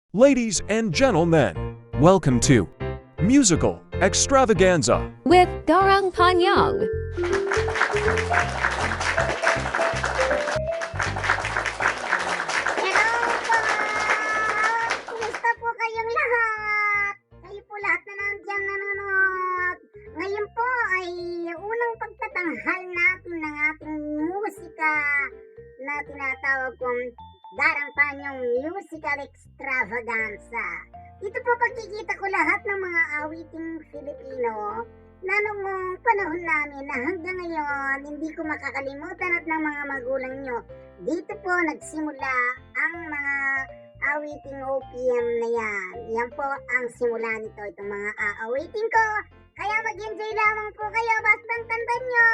Ladies and gentlemen, welcome to Musical Extravaganza. With Darang Panyang. Hello po! Kumusta po kayong lahat? Kayo po lahat na nandiyan nanonood. Ngayon po ay unang pagtatanghal natin ng ating musika na tinatawag kong Darang Panyang Musical Extravaganza. Dito po pagkikita ko lahat ng mga awiting Filipino na noong panahon namin na hanggang ngayon hindi ko makakalimutan at ng mga magulang nyo. Dito po nagsimula ang mga awiting OPM na yan. Yan po ang simula nito, itong mga aawiting ko. Kaya mag-enjoy lamang po kayo, bastang tandaan nyo.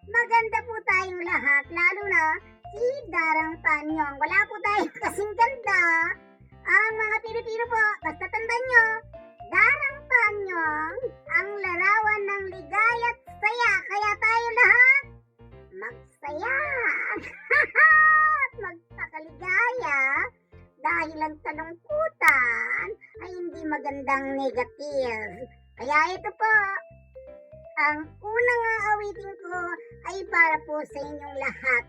Maganda po tayong lahat, lalo na si Darang Panyang. Wala po tayong kasing ganda. Ang mga Pilipino po, basta tandaan nyo, Darang Panyang, ang larawan ng ligaya at saya. Kaya tayo lahat, magsaya at magpakaligaya dahil ang talungkutan ay hindi magandang negative. Kaya ito po, ang unang aawitin ko ay para po sa inyong lahat.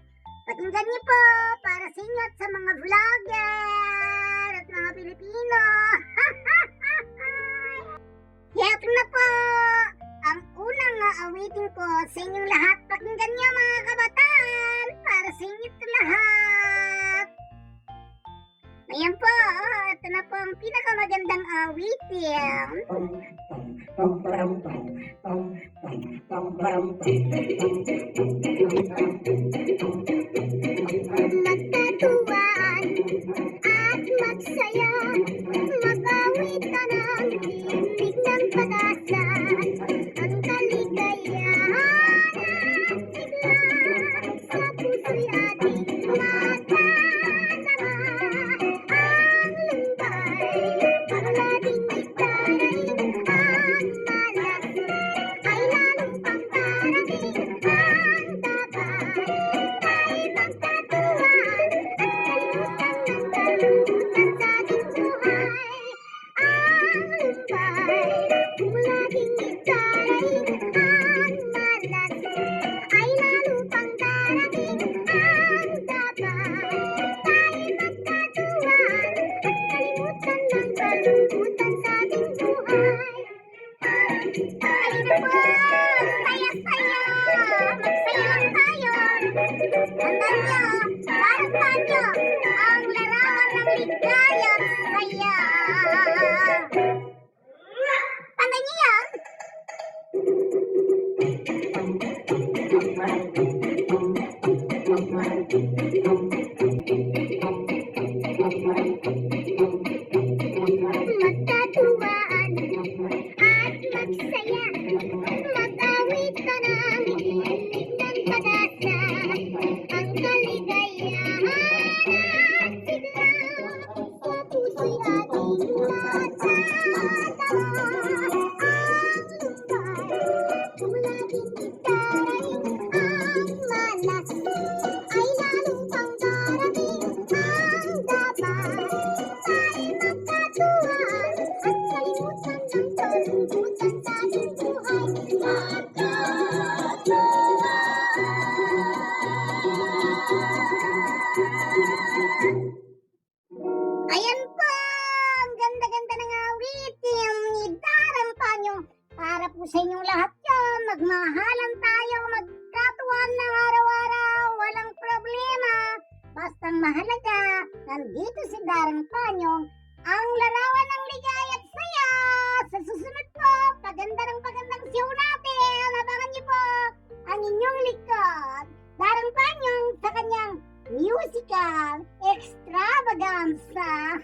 Pakinggan niyo po para sa inyo at sa mga vlogger at mga Pilipino. Heto na po ang unang aawitin ko sa inyong lahat. Pakinggan niyo mga kabataan para sa inyo ito lahat. Ayan po, ito na po ang pinakamagandang awitin. Magtatuan at magsaya, mag-awit ka ng tinig ng pag-asa. Ang kaligayahan at sigla sa puso'y ating matatama. Ang lumbay, para laging itaray, ang malas ay lalong pangkarating. Ang dabay ay magtatuan at kalimutan ng dalutan sa ating buhay. Ang lumbay, laging itaray, ang malas ay lalong pangkarating. Ang dabay ay magtatuan at kalimutan ng dalutan sa ating buhay. Halina po! Saya-saya! Magsaya lang tayo! Tandaan nyo, Darang Panyang, ang larawan ng ligaya at saya! Tandaan nyo yan! Magtatuwaan at magsaya, mag-awit ka ng tinig ng pag-asa. Ang kaligayahan at sigla sa puso'y ating matatama. Ang lumbay, laging itaray, ang malas ay lalong pangkarating. Ang dabay ay magkatuwaan at kalimutan ng kalungkutan sa ating buhay. Ayan po! Ang ganda-ganda ng awitin ni Darang Panyang. Para po sa inyong lahat yan, magmahalan tayo, magkatuwaan ng araw-araw, walang problema. Bastang mahalaga, nandito si Darang Panyang, ang larawan ng ligaya at saya. Sa susunod po, pagandang show natin. Abangan niyo po ang inyong likod, Darang Panyang, sa kanyang musical extravaganza.